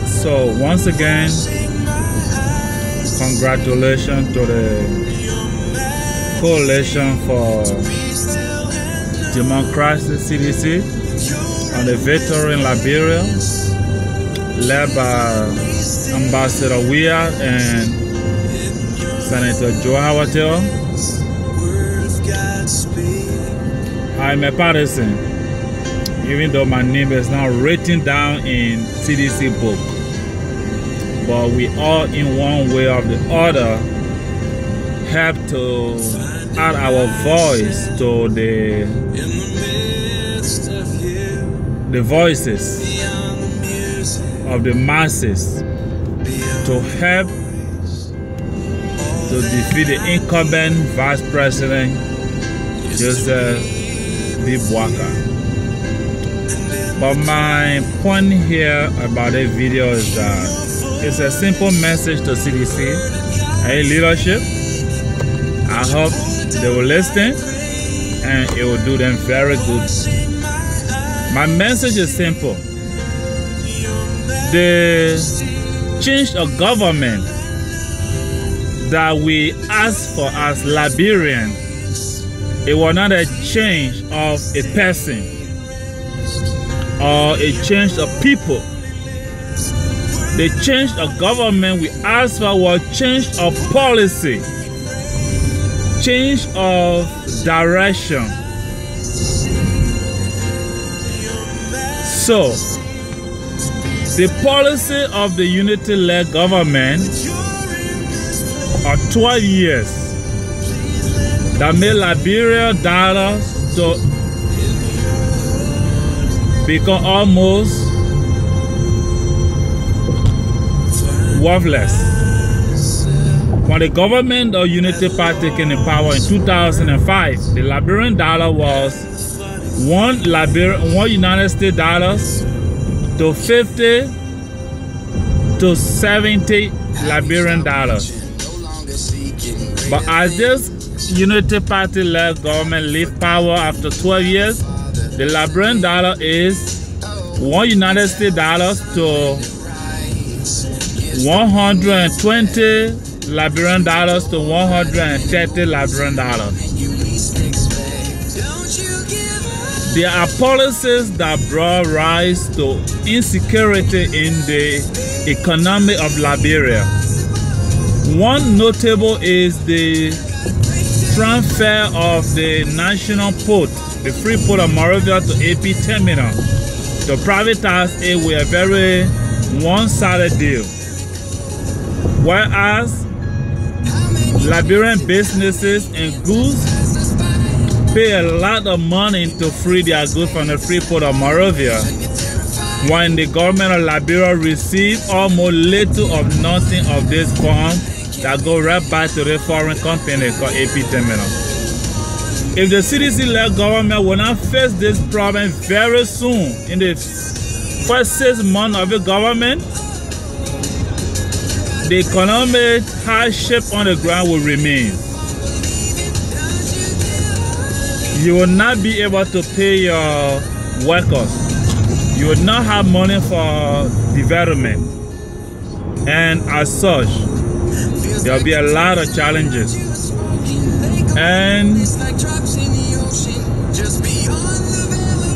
So once again, congratulations to the Coalition for Democracy (CDC) on the victory in Liberia, led by Ambassador Weah and Senator Joe. I'm a partisan, even though my name is not written down in CDC book. But we all, in one way or the other, have to add our voice to the voices of the masses to help to defeat the incumbent Vice President Joseph B. Boakai. But my point here about this video is that it's a simple message to CDC and leadership. I hope they will listen and it will do them very good. My message is simple. The change of government that we ask for as Liberian, it was not a change of a person or a change of people. The change of government we asked for was change of policy, change of direction. So, the policy of the unity-led government of 12 years that made Liberia dollars to become almost worthless. When the government of Unity Party came in power in 2005, the Liberian dollar was one United States dollars to 50 to 70 Liberian dollars. But as this Unity Party led government leave power after 12 years, the Liberian dollar is one United States dollars to 120 Liberian dollars to 130 Liberian dollars. There are policies that brought rise to insecurity in the economy of Liberia. One notable is the transfer of the national port, the free port of Monrovia to AP terminal, to privatize it with a very one-sided deal. Whereas Liberian businesses and goods pay a lot of money to free their goods from the free port of Monrovia, when the government of Liberia receives almost little or nothing of this fund that go right back to the foreign company called AP Terminal. If the CDC-led government will not face this problem very soon, in the first 6 months of the government, the economic hardship on the ground will remain. You will not be able to pay your workers. You will not have money for development. And as such, there will be a lot of challenges. And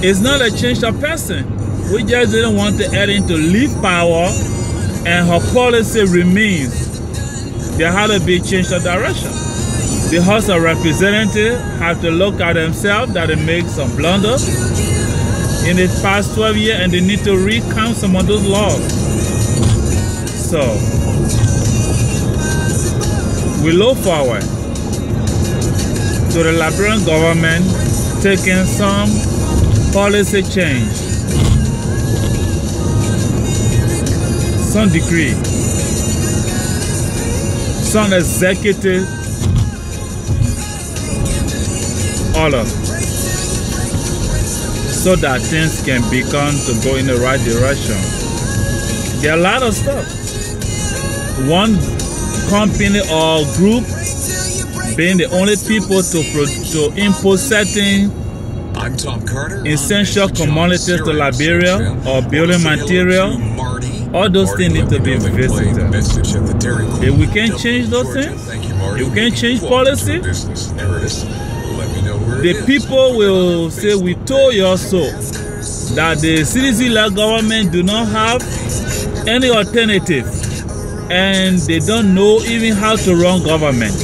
it's not a change of person. We just didn't want to add into leave power and her policy remains. There had to be change of direction. The House of Representatives have to look at themselves that they make some blunders in the past 12 years and they need to recount some of those laws. So, we look forward to the Liberian government taking some policy change, some decree, some executive order, so that things can begin to go in the right direction. There are a lot of stuff. One company or group being the only people to impose certain I'm Tom Carter. Essential commodities to Liberia or building material, all those things need to be visited. If we can change those things, if we can change policy, the people will say, we told you so, that the CDC-led government do not have any alternative, and they don't know even how to run government.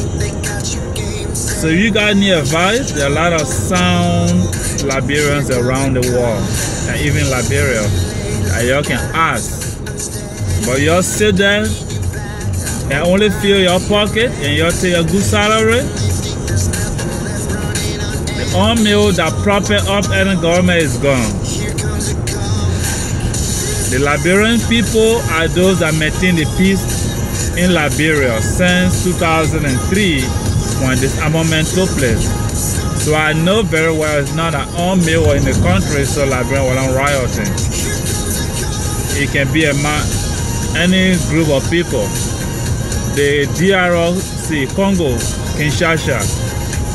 So you got any advice? There are a lot of sound Liberians around the world, and even Liberia, that y'all can ask. But y'all sit there and only fill your pocket and y'all take a good salary. The oil that prop up any government is gone. The Liberian people are those that maintain the peace in Liberia since 2003 when disarmament took place. So I know very well it's not an armed war in the country, so Liberia will not rioting. It can be any group of people. The DRC, Congo, Kinshasa,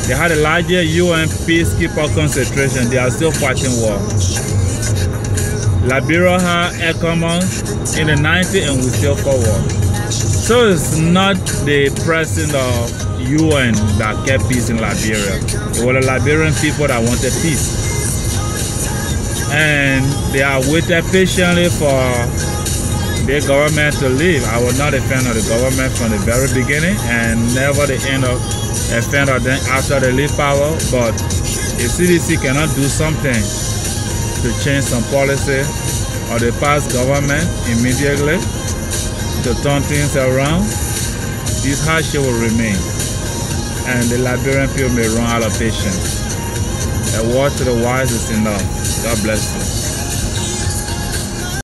they had a larger UN peacekeeper concentration. They are still fighting war. Liberia had ECOMOS in the 90s and we still forward. So it's not the president of UN that kept peace in Liberia. It was the Liberian people that wanted peace. And they are waited patiently for the government to leave. I was not a fan of the government from the very beginning and never the end of a fan of them after they leave power. But if CDC cannot do something to change some policy or the past government immediately to turn things around, this hardship will remain. And the Liberian people may run out of patience. A word to the wise is enough. God bless you.